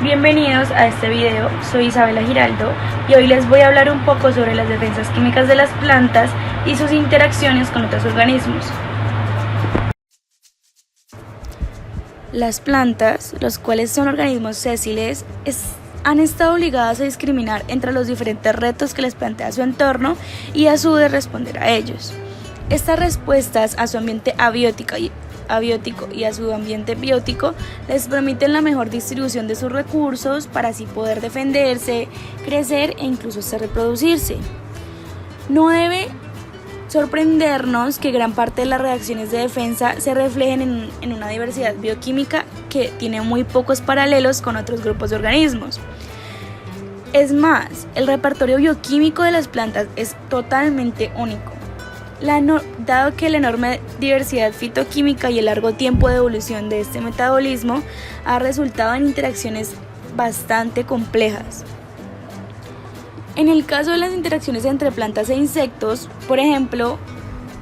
Bienvenidos a este video, soy Isabela Giraldo y hoy les voy a hablar un poco sobre las defensas químicas de las plantas y sus interacciones con otros organismos. Las plantas, los cuales son organismos sésiles, han estado obligadas a discriminar entre los diferentes retos que les plantea su entorno y a su vez responder a ellos. Estas respuestas a su ambiente abiótico y a su ambiente biótico les permiten la mejor distribución de sus recursos para así poder defenderse, crecer e incluso hasta reproducirse. No debe sorprendernos que gran parte de las reacciones de defensa se reflejen en una diversidad bioquímica que tiene muy pocos paralelos con otros grupos de organismos. Es más, el repertorio bioquímico de las plantas es totalmente único. Dado que la enorme diversidad fitoquímica y el largo tiempo de evolución de este metabolismo ha resultado en interacciones bastante complejas. En el caso de las interacciones entre plantas e insectos, por ejemplo,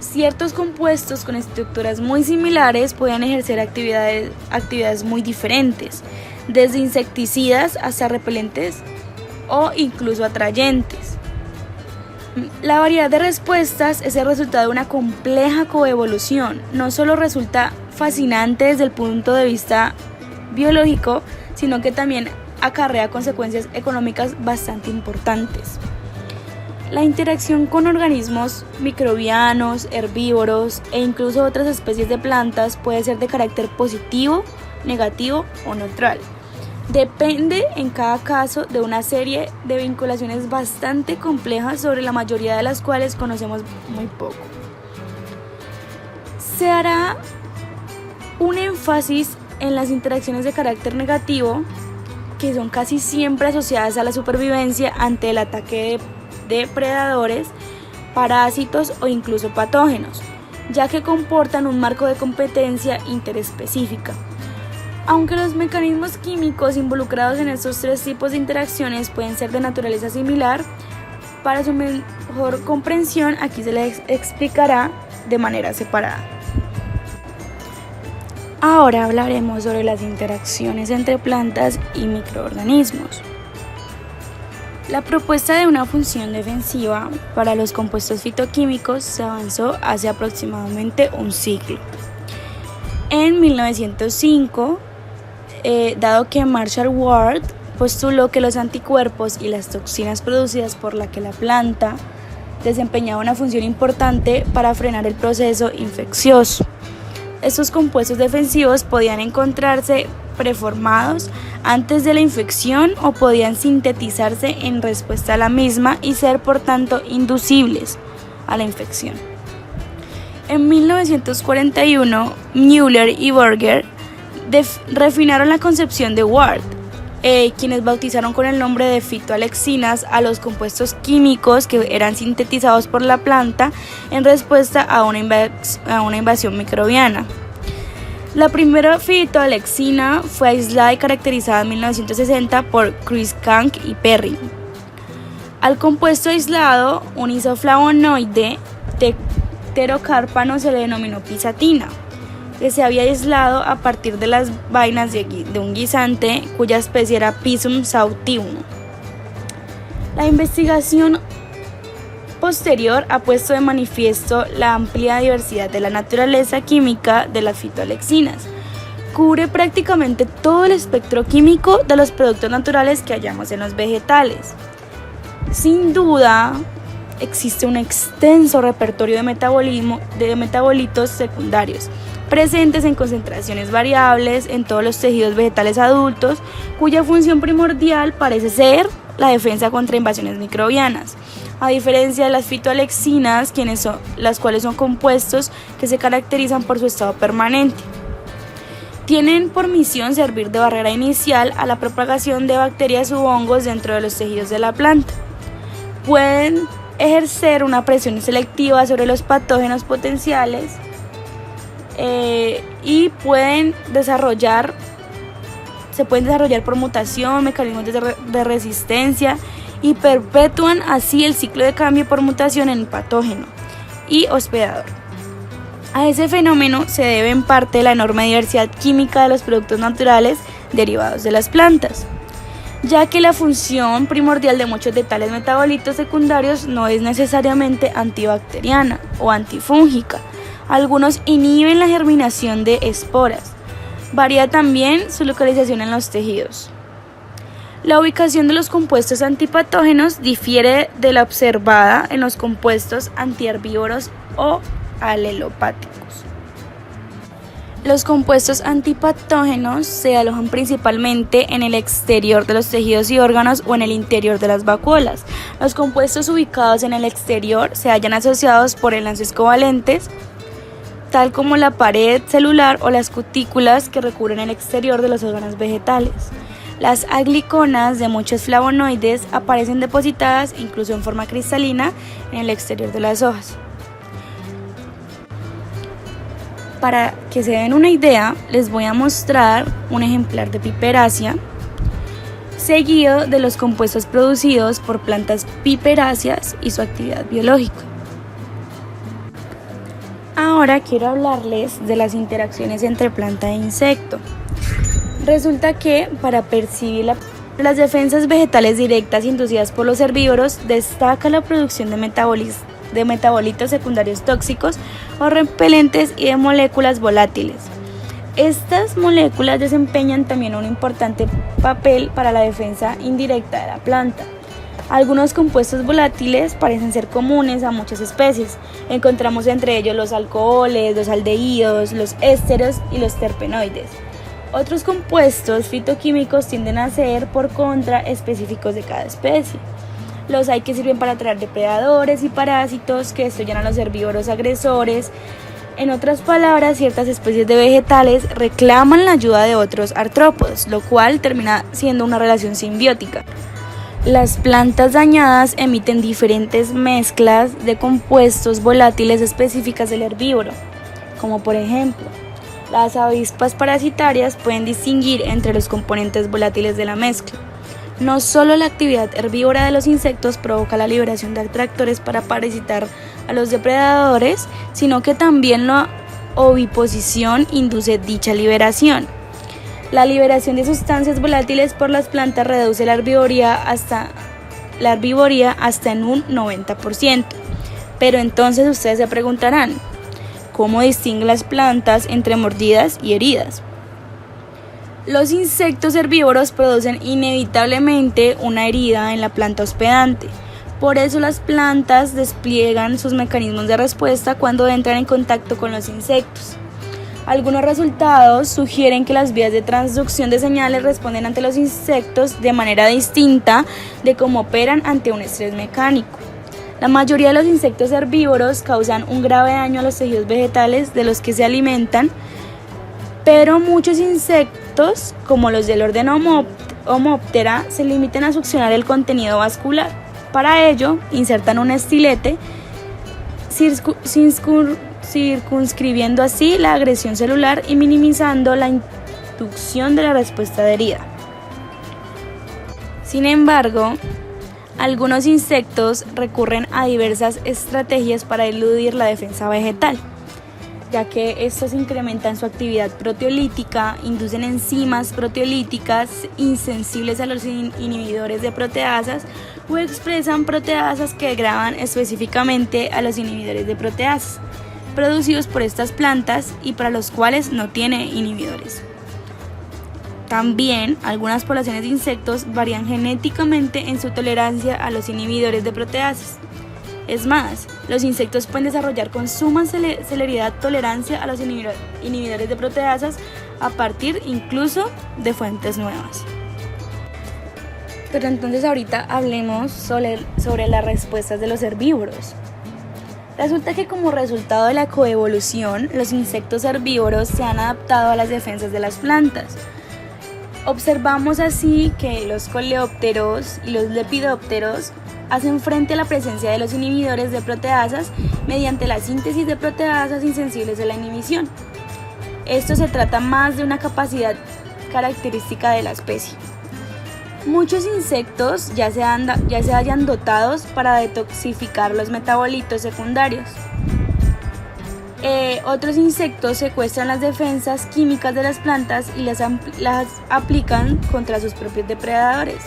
ciertos compuestos con estructuras muy similares pueden ejercer actividades muy diferentes, desde insecticidas hasta repelentes o incluso atrayentes. La variedad de respuestas es el resultado de una compleja coevolución. No solo resulta fascinante desde el punto de vista biológico, sino que también acarrea consecuencias económicas bastante importantes. La interacción con organismos microbianos, herbívoros e incluso otras especies de plantas puede ser de carácter positivo, negativo o neutral. Depende en cada caso de una serie de vinculaciones bastante complejas sobre la mayoría de las cuales conocemos muy poco. Se hará un énfasis en las interacciones de carácter negativo, que son casi siempre asociadas a la supervivencia ante el ataque de depredadores, parásitos o incluso patógenos, ya que comportan un marco de competencia interespecífica. Aunque los mecanismos químicos involucrados en estos tres tipos de interacciones pueden ser de naturaleza similar, para su mejor comprensión aquí se les explicará de manera separada. Ahora hablaremos sobre las interacciones entre plantas y microorganismos. La propuesta de una función defensiva para los compuestos fitoquímicos se avanzó hace aproximadamente un siglo. En 1905, dado que Marshall Ward postuló que los anticuerpos y las toxinas producidas por la que la planta desempeñaba una función importante para frenar el proceso infeccioso. Estos compuestos defensivos podían encontrarse preformados antes de la infección o podían sintetizarse en respuesta a la misma y ser por tanto inducibles a la infección. En 1941, Müller y Burger refinaron la concepción de Ward, quienes bautizaron con el nombre de fitoalexinas a los compuestos químicos que eran sintetizados por la planta en respuesta a una invasión microbiana. La primera fitoalexina fue aislada y caracterizada en 1960 por Chris Kank y Perry. Al compuesto aislado, un isoflavonoide pterocárpano se le denominó pisatina, que se había aislado a partir de las vainas de un guisante cuya especie era Pisum sativum. La investigación posterior ha puesto de manifiesto la amplia diversidad de la naturaleza química de las fitoalexinas. Cubre prácticamente todo el espectro químico de los productos naturales que hallamos en los vegetales. Sin duda, existe un extenso repertorio de metabolitos secundarios, presentes en concentraciones variables en todos los tejidos vegetales adultos, cuya función primordial parece ser la defensa contra invasiones microbianas, a diferencia de las fitoalexinas, las cuales son compuestos que se caracterizan por su estado permanente. Tienen por misión servir de barrera inicial a la propagación de bacterias u hongos dentro de los tejidos de la planta. Pueden ejercer una presión selectiva sobre los patógenos potenciales y se pueden desarrollar por mutación, mecanismos de resistencia, y perpetúan así el ciclo de cambio por mutación en patógeno y hospedador. A ese fenómeno se debe en parte la enorme diversidad química de los productos naturales derivados de las plantas. ya que la función primordial de muchos de tales metabolitos secundarios no es necesariamente antibacteriana o antifúngica. Algunos inhiben la germinación de esporas. Varía también su localización en los tejidos. La ubicación de los compuestos antipatógenos difiere de la observada en los compuestos antiherbívoros o alelopáticos. Los compuestos antipatógenos se alojan principalmente en el exterior de los tejidos y órganos o en el interior de las vacuolas. Los compuestos ubicados en el exterior se hallan asociados por enlaces covalentes, tal como la pared celular o las cutículas que recubren el exterior de los órganos vegetales. Las agliconas de muchos flavonoides aparecen depositadas, incluso en forma cristalina, en el exterior de las hojas. Para que se den una idea, les voy a mostrar un ejemplar de piperácea, seguido de los compuestos producidos por plantas piperáceas y su actividad biológica. Ahora quiero hablarles de las interacciones entre planta e insecto. Resulta que para percibir las defensas vegetales directas inducidas por los herbívoros, destaca la producción de metabolitos secundarios tóxicos o repelentes y de moléculas volátiles. Estas moléculas desempeñan también un importante papel para la defensa indirecta de la planta. Algunos compuestos volátiles parecen ser comunes a muchas especies. Encontramos entre ellos los alcoholes, los aldehídos, los ésteros y los terpenoides. Otros compuestos fitoquímicos tienden a ser, por contra, específicos de cada especie. Los hay que sirven para atraer depredadores y parásitos que destruyan a los herbívoros agresores. En otras palabras, ciertas especies de vegetales reclaman la ayuda de otros artrópodos, lo cual termina siendo una relación simbiótica. Las plantas dañadas emiten diferentes mezclas de compuestos volátiles específicas del herbívoro, como por ejemplo, las avispas parasitarias pueden distinguir entre los componentes volátiles de la mezcla. No solo la actividad herbívora de los insectos provoca la liberación de atractores para parasitar a los depredadores, sino que también la oviposición induce dicha liberación. La liberación de sustancias volátiles por las plantas reduce la herbivoría hasta en un 90%. Pero entonces ustedes se preguntarán, ¿cómo distinguen las plantas entre mordidas y heridas? Los insectos herbívoros producen inevitablemente una herida en la planta hospedante. Por eso las plantas despliegan sus mecanismos de respuesta cuando entran en contacto con los insectos. Algunos resultados sugieren que las vías de transducción de señales responden ante los insectos de manera distinta de cómo operan ante un estrés mecánico. La mayoría de los insectos herbívoros causan un grave daño a los tejidos vegetales de los que se alimentan, pero muchos insectos, como los del orden Homoptera, se limitan a succionar el contenido vascular. Para ello, insertan un estilete, circunscribiendo así la agresión celular y minimizando la inducción de la respuesta de herida. Sin embargo, algunos insectos recurren a diversas estrategias para eludir la defensa vegetal, ya que estos incrementan su actividad proteolítica, inducen enzimas proteolíticas insensibles a los inhibidores de proteasas o expresan proteasas que degradan específicamente a los inhibidores de proteasas, producidos por estas plantas y para los cuales no tiene inhibidores. También, algunas poblaciones de insectos varían genéticamente en su tolerancia a los inhibidores de proteasas. Es más, los insectos pueden desarrollar con suma celeridad tolerancia a los inhibidores de proteasas a partir incluso de fuentes nuevas. Pero entonces ahorita hablemos sobre las respuestas de los herbívoros. Resulta que como resultado de la coevolución, los insectos herbívoros se han adaptado a las defensas de las plantas. Observamos así que los coleópteros y los lepidópteros hacen frente a la presencia de los inhibidores de proteasas mediante la síntesis de proteasas insensibles a la inhibición. Esto se trata más de una capacidad característica de la especie. Muchos insectos ya se hallan dotados para detoxificar los metabolitos secundarios. Otros insectos secuestran las defensas químicas de las plantas y las aplican contra sus propios depredadores.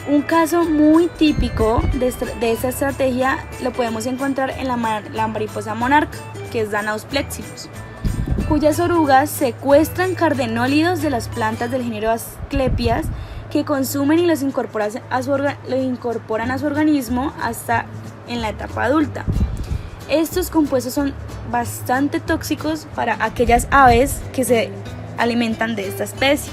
Un caso muy típico de esta estrategia lo podemos encontrar en la mariposa monarca, que es Danaus plexigus, cuyas orugas secuestran cardenólidos de las plantas del género Asclepias que consumen y los incorporan a su organismo hasta en la etapa adulta. Estos compuestos son bastante tóxicos para aquellas aves que se alimentan de esta especie.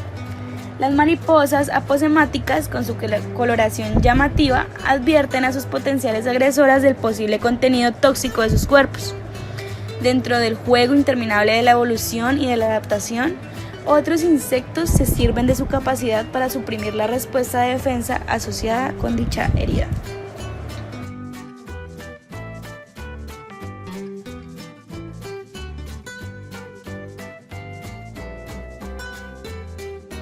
Las mariposas aposemáticas, con su coloración llamativa, advierten a sus potenciales agresoras del posible contenido tóxico de sus cuerpos. Dentro del juego interminable de la evolución y de la adaptación, otros insectos se sirven de su capacidad para suprimir la respuesta de defensa asociada con dicha herida.